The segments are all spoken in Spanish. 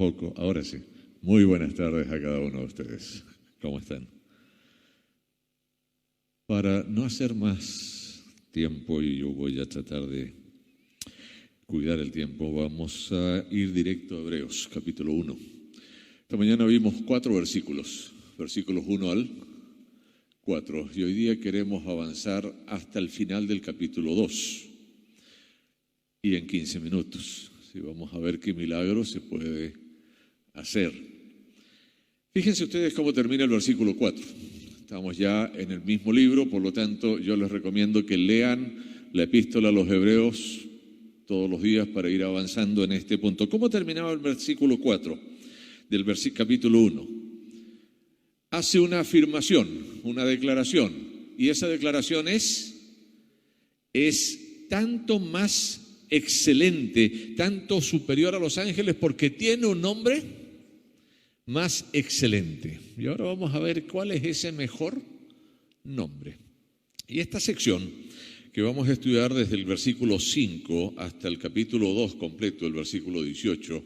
tampoco. Ahora sí. Muy buenas tardes a cada uno de ustedes. ¿Cómo están? Para no hacer más tiempo, y yo voy a tratar de cuidar el tiempo, vamos a ir directo a Hebreos, capítulo 1. Esta mañana vimos 4 versículos 1 al 4, y hoy día queremos avanzar hasta el final del capítulo 2, y en 15 minutos. Sí, vamos a ver qué milagro se puede hacer. Fíjense ustedes cómo termina el versículo 4. Estamos ya en el mismo libro, por lo tanto yo les recomiendo que lean la epístola a los Hebreos todos los días para ir avanzando en este punto. ¿Cómo terminaba el versículo 4 del capítulo 1? Hace una afirmación, una declaración, y esa declaración es tanto más excelente, tanto superior a los ángeles, porque tiene un nombre más excelente. Y ahora vamos a ver cuál es ese mejor nombre. Y esta sección que vamos a estudiar desde el versículo 5 hasta el capítulo 2 completo, el versículo 18,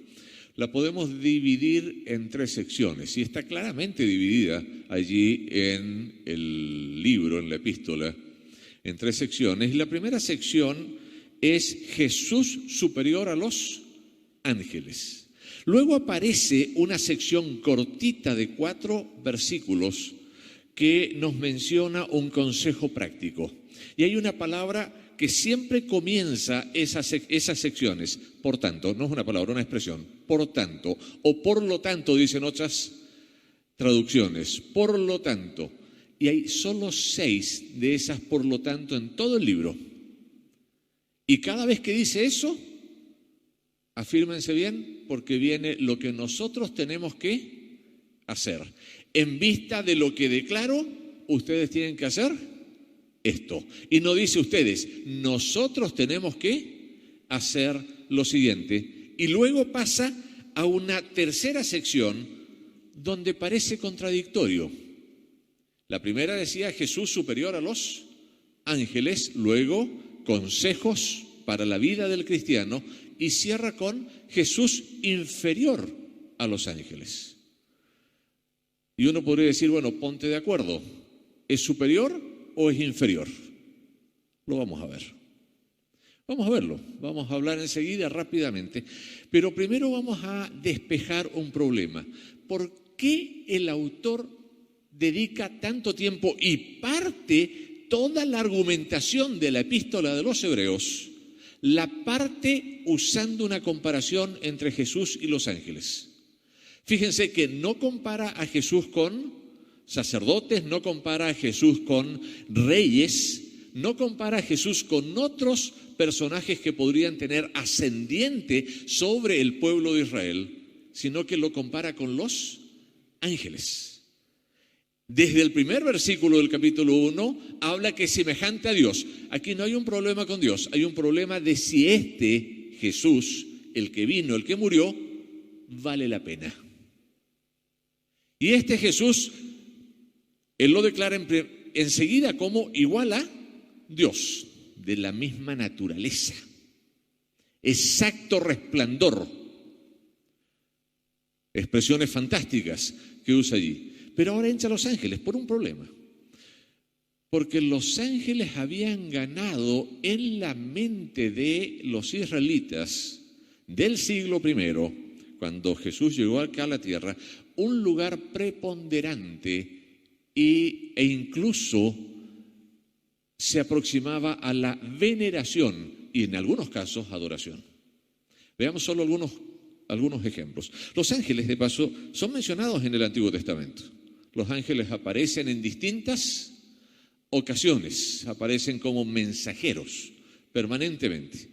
la podemos dividir en 3 secciones, y está claramente dividida allí en el libro, en la epístola, en 3 secciones. Y la primera sección es Jesús superior a los ángeles. Luego aparece una sección cortita de 4 versículos que nos menciona un consejo práctico. Y hay una palabra que siempre comienza esas secciones. Por tanto, no es una palabra, una expresión. Por tanto, o por lo tanto, dicen otras traducciones. Por lo tanto. Y hay solo 6 de esas por lo tanto en todo el libro. Y cada vez que dice eso, afírmense bien, porque viene lo que nosotros tenemos que hacer. En vista de lo que declaro, ustedes tienen que hacer esto. Y no dice ustedes, nosotros tenemos que hacer lo siguiente. Y luego pasa a una tercera sección donde parece contradictorio. La primera decía Jesús superior a los ángeles, luego consejos para la vida del cristiano, y cierra con Jesús inferior a los ángeles. Y uno podría decir, bueno, ponte de acuerdo, ¿es superior o es inferior? Lo vamos a ver. Vamos a verlo, vamos a hablar enseguida rápidamente, pero primero vamos a despejar un problema. ¿Por qué el autor dedica tanto tiempo y parte toda la argumentación de la epístola de los Hebreos, la parte usando una comparación entre Jesús y los ángeles? Fíjense que no compara a Jesús con sacerdotes, no compara a Jesús con reyes, no compara a Jesús con otros personajes que podrían tener ascendiente sobre el pueblo de Israel, sino que lo compara con los ángeles. Desde el primer versículo del capítulo 1 habla que es semejante a Dios. Aquí no hay un problema con Dios, hay un problema de si este Jesús, el que vino, el que murió, vale la pena. Y este Jesús, él lo declara enseguida como igual a Dios, de la misma naturaleza, exacto resplandor, expresiones fantásticas que usa allí. Pero ahora entra los ángeles por un problema. Porque los ángeles habían ganado en la mente de los israelitas del siglo I, cuando Jesús llegó acá a la tierra, un lugar preponderante e incluso se aproximaba a la veneración y en algunos casos adoración. Veamos solo algunos ejemplos. Los ángeles, de paso, son mencionados en el Antiguo Testamento. Los ángeles aparecen en distintas ocasiones, aparecen como mensajeros permanentemente.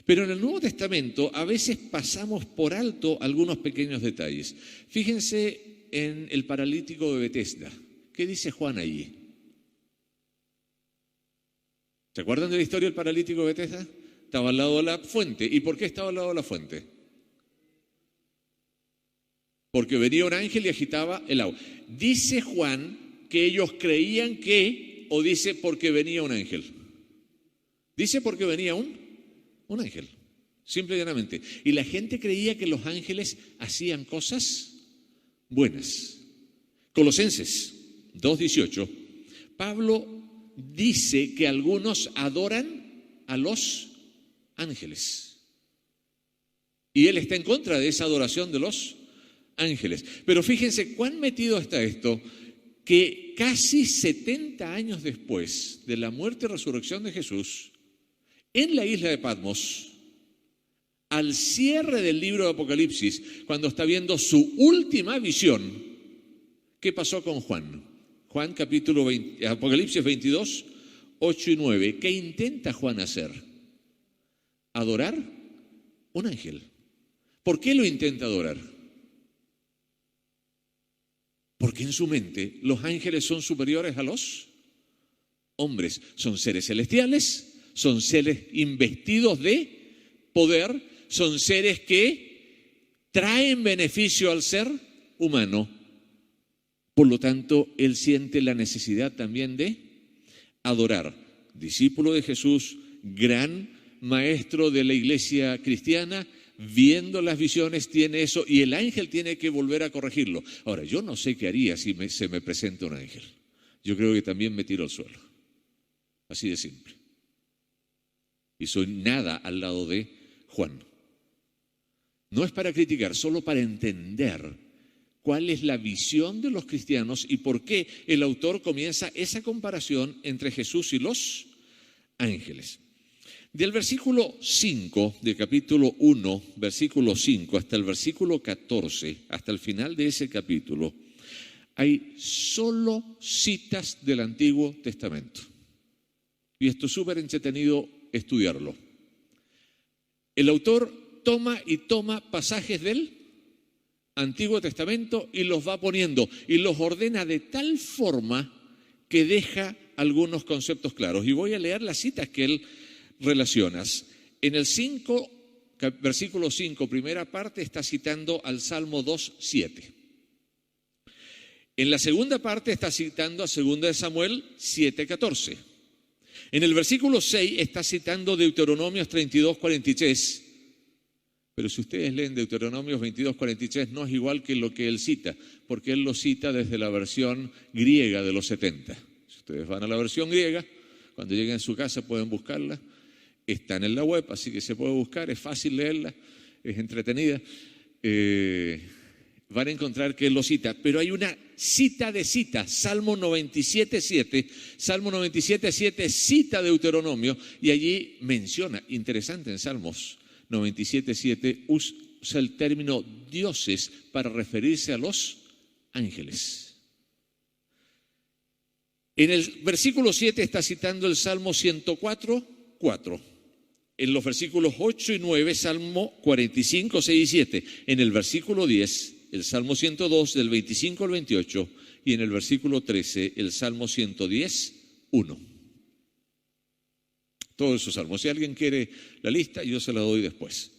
Pero en el Nuevo Testamento a veces pasamos por alto algunos pequeños detalles. Fíjense en el paralítico de Betesda. ¿Qué dice Juan allí? ¿Se acuerdan de la historia del paralítico de Betesda? Estaba al lado de la fuente. ¿Y por qué estaba al lado de la fuente? Porque venía un ángel y agitaba el agua. Dice Juan que ellos creían que, o dice porque venía un ángel. Dice porque venía un ángel. simple y llanamente. Y la gente creía que los ángeles hacían cosas buenas. Colosenses 2:18, Pablo dice que algunos adoran a los ángeles. Y él está en contra de esa adoración de los ángeles. Pero fíjense cuán metido está esto, que casi 70 años después de la muerte y resurrección de Jesús, en la isla de Patmos, al cierre del libro de Apocalipsis, cuando está viendo su última visión, ¿qué pasó con Juan? Juan capítulo 20, Apocalipsis 22, 8 y 9. ¿Qué intenta Juan hacer? Adorar un ángel. ¿Por qué lo intenta adorar? Porque en su mente los ángeles son superiores a los hombres. Son seres celestiales, son seres investidos de poder, son seres que traen beneficio al ser humano. Por lo tanto, él siente la necesidad también de adorar. Discípulo de Jesús, gran maestro de la iglesia cristiana, viendo las visiones tiene eso y el ángel tiene que volver a corregirlo. Ahora, yo no sé qué haría si se me presenta un ángel. Yo creo que también me tiro al suelo. Así de simple. Y soy nada al lado de Juan. No es para criticar, solo para entender cuál es la visión de los cristianos y por qué el autor comienza esa comparación entre Jesús y los ángeles. Del versículo 5 del capítulo 1, versículo 5, hasta el versículo 14, hasta el final de ese capítulo, hay solo citas del Antiguo Testamento. Y esto es súper entretenido estudiarlo. El autor toma pasajes del Antiguo Testamento y los va poniendo y los ordena de tal forma que deja algunos conceptos claros. Y voy a leer las citas que él relaciona. En el 5, versículo 5, primera parte, está citando al Salmo 2:7. En la segunda parte está citando a 2 de Samuel 7:14. En el versículo 6 está citando Deuteronomios 32:43. Pero si ustedes leen Deuteronomios 22:43, no es igual que lo que él cita, porque él lo cita desde la versión griega de los 70. Si ustedes van a la versión griega, cuando lleguen a su casa pueden buscarla. Están en la web, así que se puede buscar, es fácil leerla, es entretenida. Van a encontrar que él lo cita, pero hay una cita de citas, Salmo 97:7. Salmo 97:7 cita Deuteronomio y allí menciona, interesante en Salmos 97:7, usa el término dioses para referirse a los ángeles. En el versículo 7 está citando el Salmo 104:4. En los versículos 8 y 9, Salmo 45, 6 y 7. En el versículo 10, el Salmo 102, del 25 al 28. Y en el versículo 13, el Salmo 110:1. Todos esos salmos. Si alguien quiere la lista, yo se la doy después,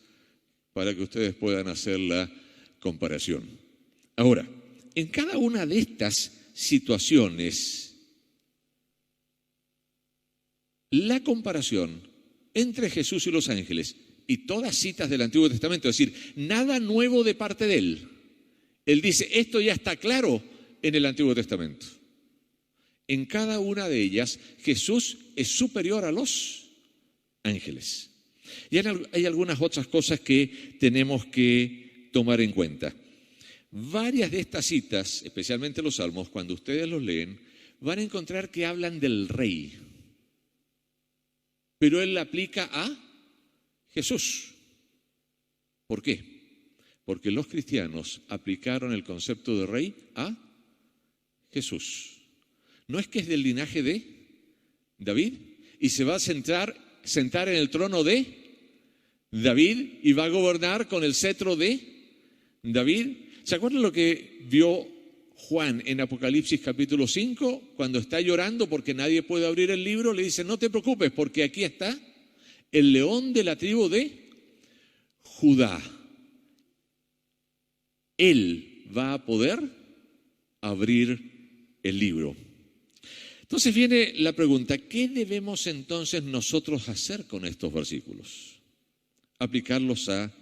para que ustedes puedan hacer la comparación. Ahora, en cada una de estas situaciones, la comparación entre Jesús y los ángeles, y todas citas del Antiguo Testamento, es decir, nada nuevo de parte de él. Él dice, esto ya está claro en el Antiguo Testamento. En cada una de ellas, Jesús es superior a los ángeles. Y hay algunas otras cosas que tenemos que tomar en cuenta. Varias de estas citas, especialmente los Salmos, cuando ustedes los leen, van a encontrar que hablan del rey. Pero él la aplica a Jesús. ¿Por qué? Porque los cristianos aplicaron el concepto de rey a Jesús. No es que es del linaje de David y se va a sentar en el trono de David y va a gobernar con el cetro de David. ¿Se acuerdan lo que vio Juan en Apocalipsis capítulo 5? Cuando está llorando porque nadie puede abrir el libro, le dice, no te preocupes porque aquí está el león de la tribu de Judá. Él va a poder abrir el libro. Entonces viene la pregunta, ¿qué debemos entonces nosotros hacer con estos versículos? aplicarlos a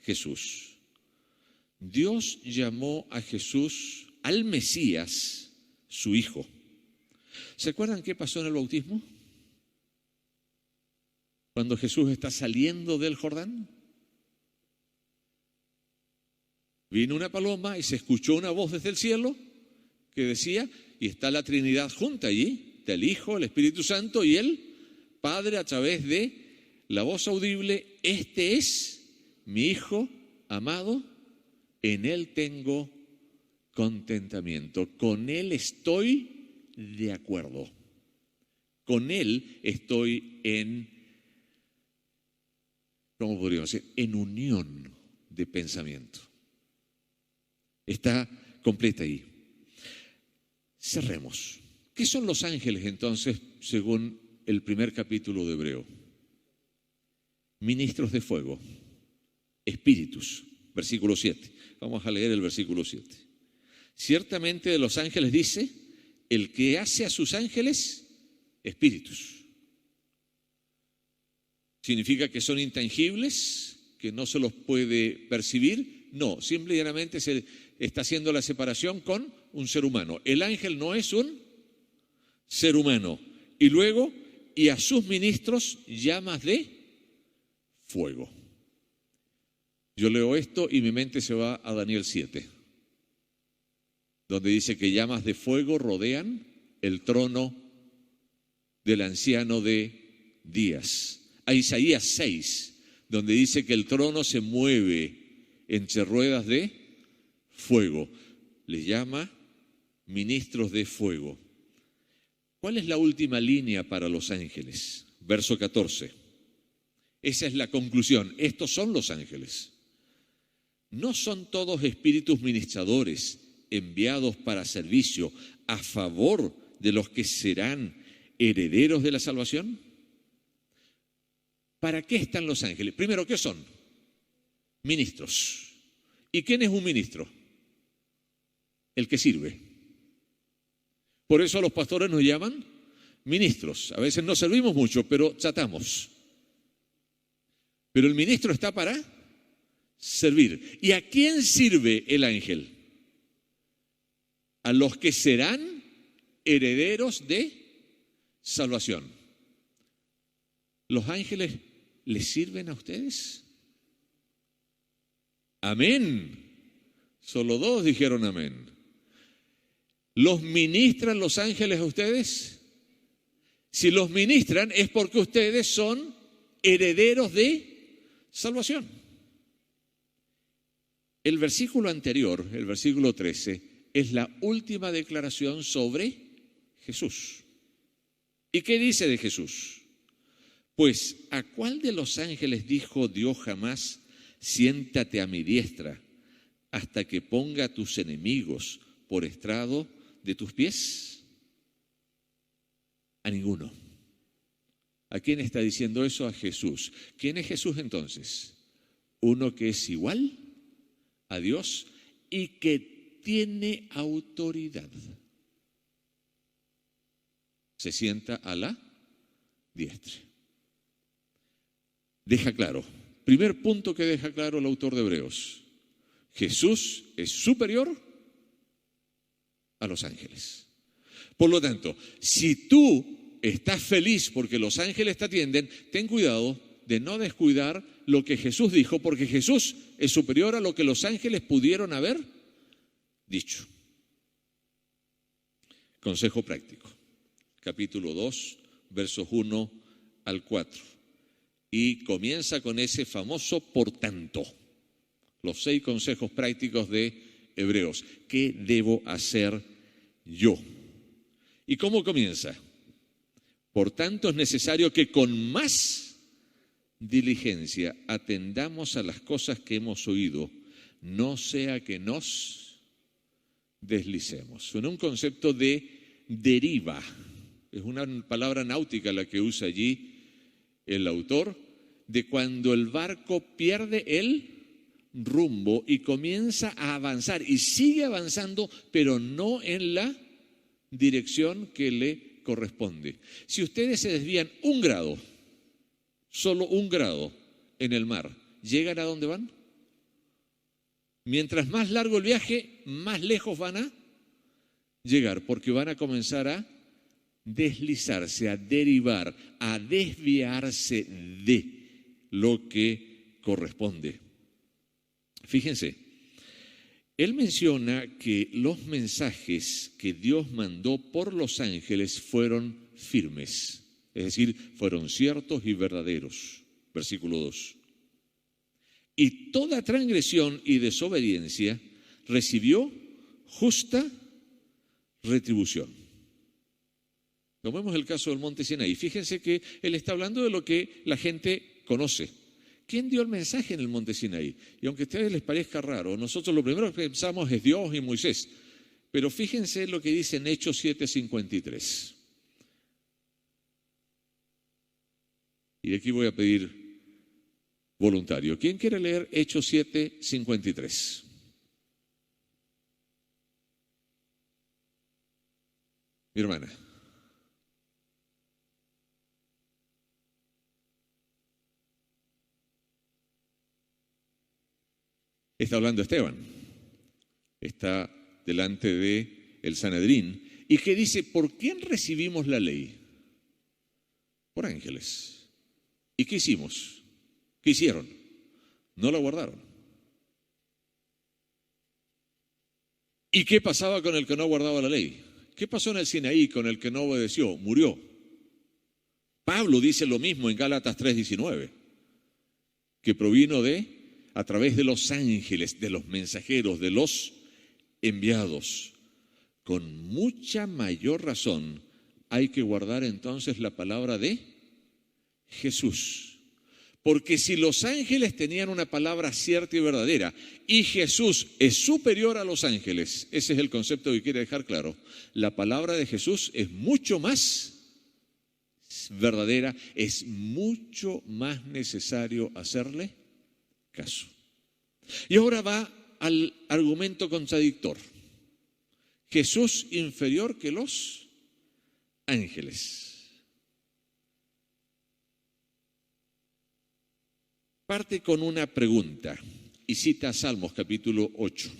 Jesús. Dios llamó a Jesús, al Mesías, su Hijo. ¿Se acuerdan qué pasó en el bautismo? Cuando Jesús está saliendo del Jordán, vino una paloma y se escuchó una voz desde el cielo que decía, y está la Trinidad junta allí, está el Hijo, el Espíritu Santo y el Padre a través de la voz audible: este es mi Hijo amado, en Él tengo contentamiento, con Él estoy de acuerdo, con Él estoy ¿cómo podríamos decir? En unión de pensamiento. Está completa ahí. Cerremos. ¿Qué son los ángeles entonces, según el primer capítulo de Hebreo? Ministros de fuego, espíritus, versículo 7. Vamos a leer el versículo 7. Ciertamente de los ángeles dice, el que hace a sus ángeles espíritus. ¿Significa que son intangibles, que no se los puede percibir? No, simplemente se está haciendo la separación con un ser humano. El ángel no es un ser humano. Y luego, y a sus ministros llamas de fuego. Yo leo esto y mi mente se va a Daniel 7, donde dice que llamas de fuego rodean el trono del anciano de días. A Isaías 6, donde dice que el trono se mueve entre ruedas de fuego. Les llama ministros de fuego. ¿Cuál es la última línea para los ángeles? Verso 14. Esa es la conclusión. Estos son los ángeles. ¿No son todos espíritus ministradores enviados para servicio a favor de los que serán herederos de la salvación? ¿Para qué están los ángeles? Primero, ¿qué son? Ministros. ¿Y quién es un ministro? El que sirve. Por eso a los pastores nos llaman ministros. A veces no servimos mucho, pero tratamos. Pero el ministro está para servir. ¿Y a quién sirve el ángel? A los que serán herederos de salvación. ¿Los ángeles les sirven a ustedes? Amén. Solo 2 dijeron amén. ¿Los ministran los ángeles a ustedes? Si los ministran es porque ustedes son herederos de salvación. El versículo anterior, el versículo 13, es la última declaración sobre Jesús. ¿Y qué dice de Jesús? Pues, ¿a cuál de los ángeles dijo Dios jamás, siéntate a mi diestra hasta que ponga a tus enemigos por estrado de tus pies? A ninguno. ¿A quién está diciendo eso? A Jesús. ¿Quién es Jesús entonces? Uno que es igual a Dios y que tiene autoridad. Se sienta a la diestra. Deja claro, primer punto que deja claro el autor de Hebreos: Jesús es superior a los ángeles. Por lo tanto, si tú estás feliz porque los ángeles te atienden, ten cuidado de no descuidar lo que Jesús dijo, porque Jesús es superior a lo que los ángeles pudieron haber dicho. Consejo práctico, capítulo 2, versos 1 al 4. Y comienza con ese famoso por tanto. Los 6 consejos prácticos de Hebreos. ¿Qué debo hacer yo? ¿Y cómo comienza? Por tanto, es necesario que con más diligencia atendamos a las cosas que hemos oído, no sea que nos deslicemos. Suena un concepto de deriva. Es una palabra náutica la que usa allí el autor, de cuando el barco pierde el rumbo y comienza a avanzar y sigue avanzando, pero no en la dirección que le corresponde. Si ustedes se desvían 1 grado, solo 1 grado en el mar, ¿llegan a dónde van? Mientras más largo el viaje, más lejos van a llegar, porque van a comenzar a deslizarse, a derivar, a desviarse de lo que corresponde. Fíjense, él menciona que los mensajes que Dios mandó por los ángeles fueron firmes, es decir, fueron ciertos y verdaderos. Versículo 2. Y toda transgresión y desobediencia recibió justa retribución. Tomemos el caso del monte Sinaí. Fíjense que él está hablando de lo que la gente conoce. ¿Quién dio el mensaje en el monte Sinaí? Y aunque a ustedes les parezca raro, nosotros lo primero que pensamos es Dios y Moisés. Pero fíjense lo que dice en Hechos 7:53. Y aquí voy a pedir voluntario. ¿Quién quiere leer Hechos 7:53? Mi hermana. Está hablando Esteban. Está delante de el Sanedrín. ¿Y qué dice? ¿Por quién recibimos la ley? Por ángeles. ¿Y qué hicimos? ¿Qué hicieron? No la guardaron. ¿Y qué pasaba con el que no guardaba la ley? ¿Qué pasó en el Sinaí con el que no obedeció? Murió. Pablo dice lo mismo en Gálatas 3:19, que provino a través de los ángeles, de los mensajeros, de los enviados. Con mucha mayor razón hay que guardar entonces la palabra de Jesús. Porque si los ángeles tenían una palabra cierta y verdadera y Jesús es superior a los ángeles, ese es el concepto que quiere dejar claro, la palabra de Jesús es mucho más verdadera, es mucho más necesario hacerle caso. Y ahora va al argumento contradictor. Jesús inferior que los ángeles. Parte con una pregunta y cita Salmos capítulo 8,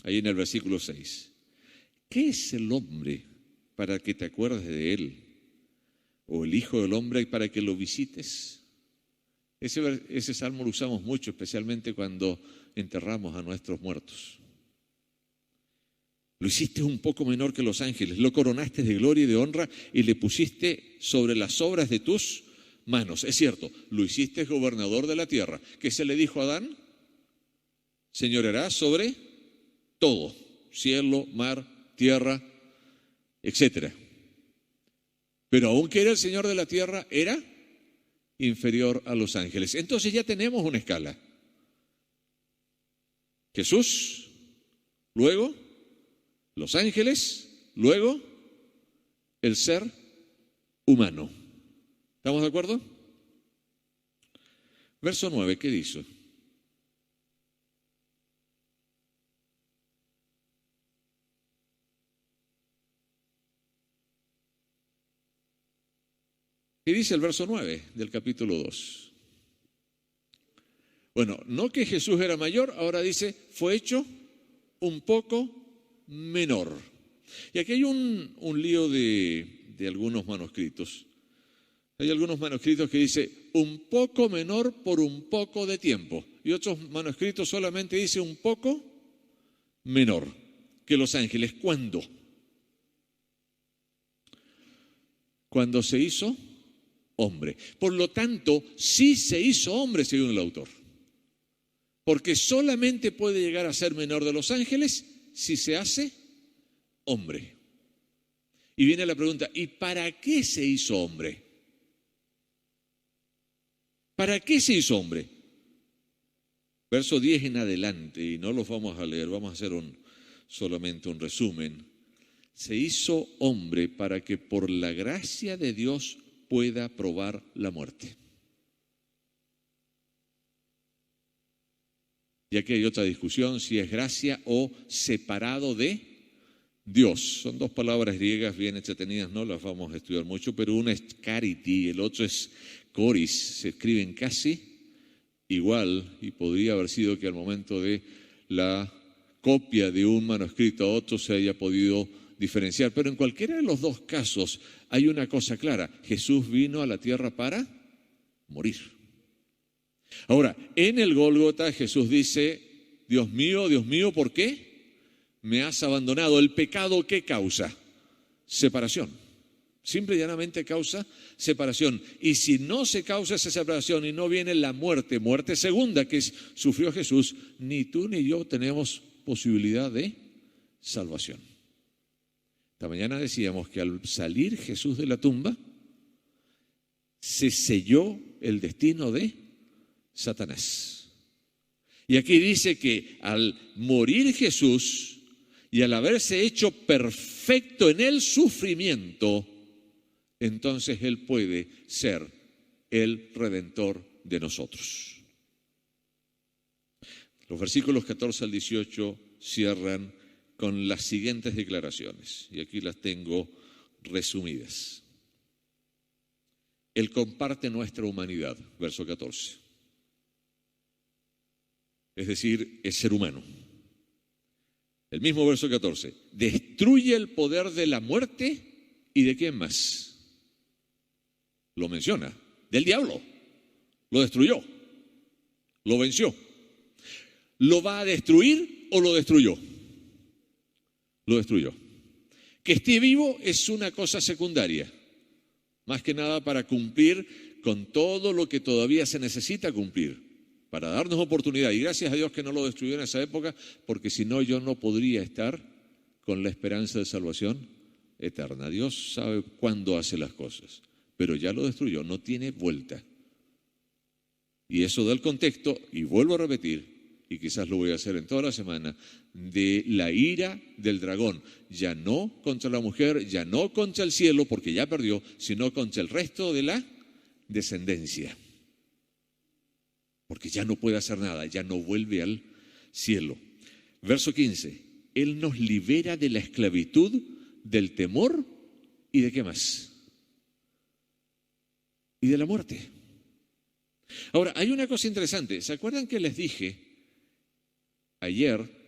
ahí en el versículo 6. ¿Qué es el hombre para que te acuerdes de él? ¿O el hijo del hombre para que lo visites? Ese salmo lo usamos mucho, especialmente cuando enterramos a nuestros muertos. Lo hiciste un poco menor que los ángeles, lo coronaste de gloria y de honra y le pusiste sobre las obras de tus manos. Es cierto, lo hiciste gobernador de la tierra. ¿Qué se le dijo a Adán? Señorearás sobre todo, cielo, mar, tierra, etc. Pero aunque era el Señor de la tierra, era inferior a los ángeles. Entonces ya tenemos una escala. Jesús, luego los ángeles, luego el ser humano. ¿Estamos de acuerdo? Verso 9, ¿qué dice? ¿Qué dice el verso 9 del capítulo 2? Bueno, no que Jesús era mayor, ahora dice, fue hecho un poco menor. Y aquí hay un lío de algunos manuscritos. Hay algunos manuscritos que dice un poco menor por un poco de tiempo. Y otros manuscritos solamente dice un poco menor que los ángeles. ¿Cuándo? Cuando se hizo hombre. Por lo tanto, sí se hizo hombre según el autor. Porque solamente puede llegar a ser menor de los ángeles si se hace hombre. Y viene la pregunta, ¿y para qué se hizo hombre? ¿Para qué se hizo hombre? Verso 10 en adelante, y no los vamos a leer, vamos a hacer solamente un resumen. Se hizo hombre para que por la gracia de Dios pueda probar la muerte. Y aquí hay otra discusión, si es gracia o separado de Dios. Son dos palabras griegas bien entretenidas, no las vamos a estudiar mucho, pero una es cariti, el otro es coris, se escriben casi igual, y podría haber sido que al momento de la copia de un manuscrito a otro se haya podido diferenciar, pero en cualquiera de los dos casos hay una cosa clara: Jesús vino a la tierra para morir. Ahora, en el Gólgota Jesús dice: Dios mío, ¿por qué me has abandonado? ¿El pecado qué causa? Separación. Simple y llanamente causa separación. Y si no se causa esa separación y no viene la muerte segunda que sufrió Jesús, ni tú ni yo tenemos posibilidad de salvación. Esta mañana decíamos que al salir Jesús de la tumba, se selló el destino de Satanás. Y aquí dice que al morir Jesús y al haberse hecho perfecto en el sufrimiento, entonces Él puede ser el Redentor de nosotros. Los versículos 14 al 18 cierran con las siguientes declaraciones, y aquí las tengo resumidas. Él comparte nuestra humanidad, verso 14. Es decir, es ser humano. El mismo verso 14. Destruye el poder de la muerte y ¿de quién más? Lo menciona, del diablo. Lo destruyó, lo venció. ¿Lo va a destruir o lo destruyó? Lo destruyó. Que esté vivo es una cosa secundaria, más que nada para cumplir con todo lo que todavía se necesita cumplir, para darnos oportunidad. Y gracias a Dios que no lo destruyó en esa época, porque si no yo no podría estar con la esperanza de salvación eterna. Dios sabe cuándo hace las cosas, pero ya lo destruyó, no tiene vuelta. Y eso da el contexto, y vuelvo a repetir, y quizás lo voy a hacer en toda la semana, de la ira del dragón, ya no contra la mujer, ya no contra el cielo, porque ya perdió, sino contra el resto de la descendencia. Porque ya no puede hacer nada, ya no vuelve al cielo. Verso 15, Él nos libera de la esclavitud, del temor y ¿de qué más? Y de la muerte. Ahora, hay una cosa interesante. ¿Se acuerdan que les dije ayer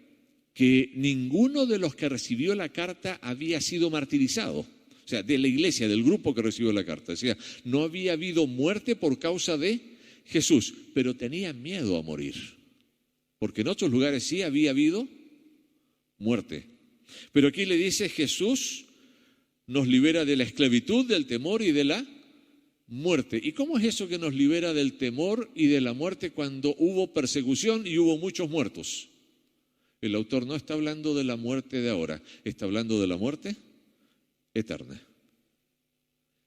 que ninguno de los que recibió la carta había sido martirizado? O sea, de la iglesia, del grupo que recibió la carta. O sea, no había habido muerte por causa de Jesús, pero tenían miedo a morir. Porque en otros lugares sí había habido muerte. Pero aquí le dice: Jesús nos libera de la esclavitud, del temor y de la muerte. ¿Y cómo es eso que nos libera del temor y de la muerte cuando hubo persecución y hubo muchos muertos? El autor no está hablando de la muerte de ahora, está hablando de la muerte eterna.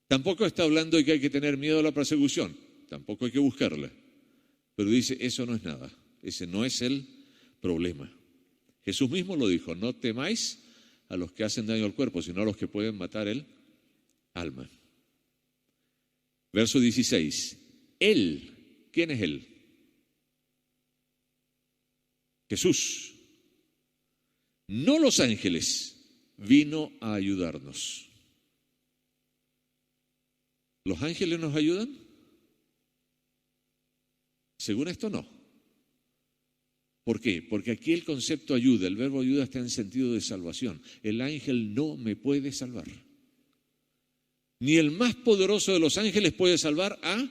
Tampoco está hablando de que hay que tener miedo a la persecución, tampoco hay que buscarla. Pero dice, eso no es nada, ese no es el problema. Jesús mismo lo dijo: no temáis a los que hacen daño al cuerpo, sino a los que pueden matar el alma. Verso 16. Él, ¿quién es Él? Jesús, no los ángeles, vino a ayudarnos. ¿Los ángeles nos ayudan? Según esto no. ¿Por qué? Porque aquí el concepto ayuda, el verbo ayuda está en sentido de salvación. El ángel no me puede salvar. Ni el más poderoso de los ángeles puede salvar a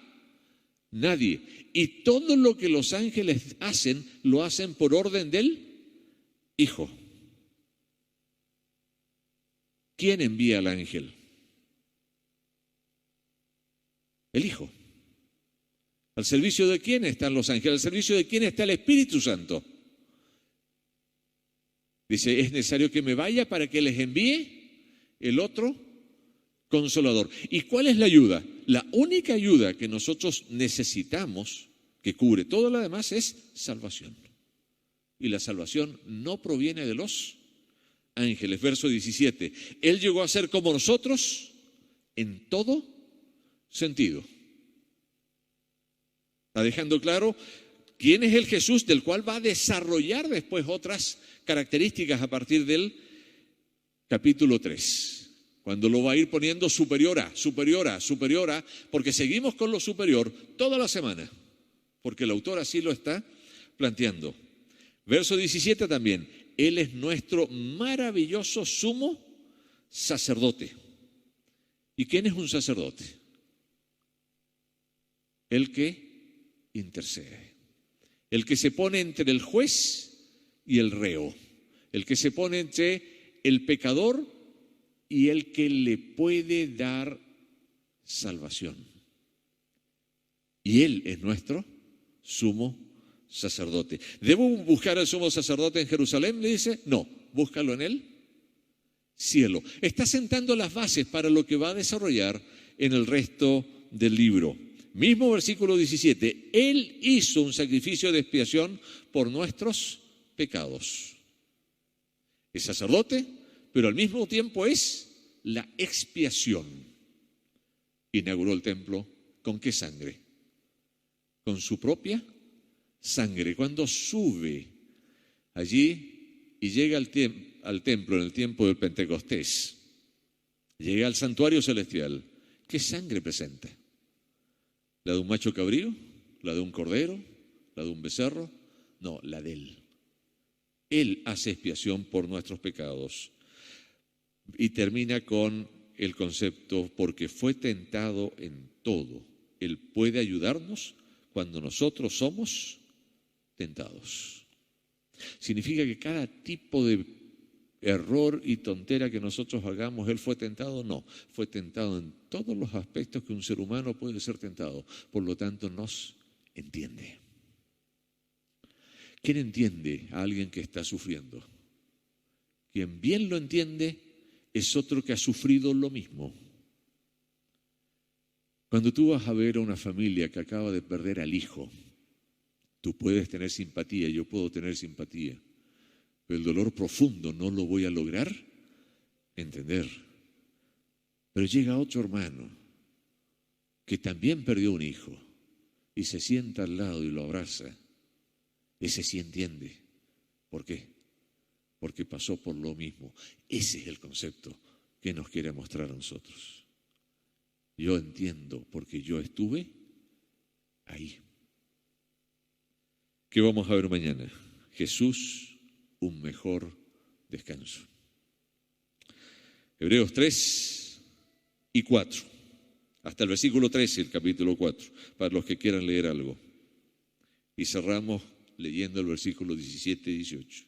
nadie. Y todo lo que los ángeles hacen, lo hacen por orden del Hijo. ¿Quién envía al ángel? El Hijo. ¿Al servicio de quién están los ángeles? ¿Al servicio de quién está el Espíritu Santo? Dice, es necesario que me vaya para que les envíe el otro Consolador. ¿Y cuál es la ayuda? La única ayuda que nosotros necesitamos, que cubre todo lo demás, es salvación. Y la salvación no proviene de los ángeles. Verso 17. Él llegó a ser como nosotros en todo sentido. Está dejando claro quién es el Jesús del cual va a desarrollar después otras características a partir del capítulo 3. Cuando lo va a ir poniendo superior a, porque seguimos con lo superior toda la semana. porque el autor así lo está planteando. Verso 17 también, Él es nuestro maravilloso sumo sacerdote. ¿Y quién es un sacerdote? El que intercede, el que se pone entre el juez y el reo, el que se pone entre el pecador y el que le puede dar salvación. Y Él es nuestro sumo sacerdote. ¿Debo buscar al sumo sacerdote en Jerusalén? Le dice, no, búscalo en el cielo. Está sentando las bases para lo que va a desarrollar en el resto del libro. Mismo versículo 17, Él hizo un sacrificio de expiación por nuestros pecados. Es sacerdote, pero al mismo tiempo es la expiación. Inauguró el templo, ¿con qué sangre? Con su propia sangre. Cuando sube allí y llega al templo en el tiempo del Pentecostés, llega al santuario celestial, ¿qué sangre presenta? ¿La de un macho cabrío? ¿La de un cordero? ¿La de un becerro? No, la de Él. Él hace expiación por nuestros pecados. Y termina con el concepto, porque fue tentado en todo. Él puede ayudarnos cuando nosotros somos tentados. ¿Significa que cada tipo de error y tontera que nosotros hagamos, Él fue tentado? No, fue tentado en todos los aspectos que un ser humano puede ser tentado. Por lo tanto, nos entiende. ¿Quién entiende a alguien que está sufriendo? Quien bien lo entiende es otro que ha sufrido lo mismo. Cuando tú vas a ver a una familia que acaba de perder al hijo, tú puedes tener simpatía, yo puedo tener simpatía, pero el dolor profundo no lo voy a lograr entender. Pero llega otro hermano que también perdió un hijo y se sienta al lado y lo abraza. Ese sí entiende. ¿Por qué? Porque pasó por lo mismo. Ese es el concepto que nos quiere mostrar a nosotros. Yo entiendo porque yo estuve ahí. ¿Qué vamos a ver mañana? Jesús, un mejor descanso. Hebreos 3 y 4, hasta el versículo 13, el capítulo 4, para los que quieran leer algo. Y cerramos leyendo el versículo 17 y 18.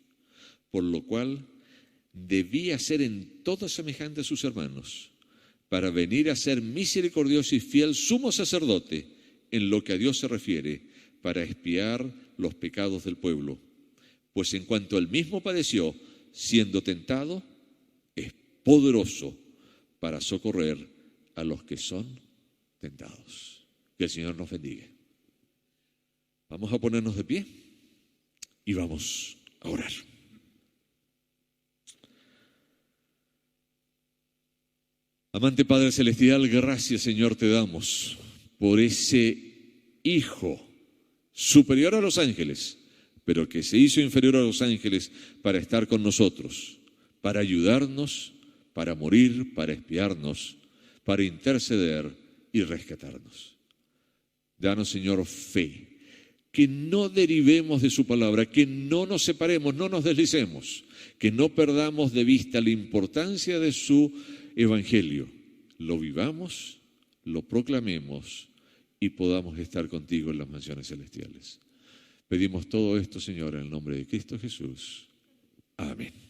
Por lo cual debía ser en todo semejante a sus hermanos, para venir a ser misericordioso y fiel sumo sacerdote en lo que a Dios se refiere, para expiar los pecados del pueblo. Pues en cuanto él mismo padeció, siendo tentado, es poderoso para socorrer a los que son tentados. Que el Señor nos bendiga. Vamos a ponernos de pie y vamos a orar. Amante Padre Celestial, gracias, Señor, te damos por ese Hijo superior a los ángeles, pero que se hizo inferior a los ángeles para estar con nosotros, para ayudarnos, para morir, para expiarnos, para interceder y rescatarnos. Danos, Señor, fe, que no derivemos de su palabra, que no nos separemos, no nos deslicemos, que no perdamos de vista la importancia de su evangelio, lo vivamos, lo proclamemos y podamos estar contigo en las mansiones celestiales. Pedimos todo esto, Señor, en el nombre de Cristo Jesús. Amén.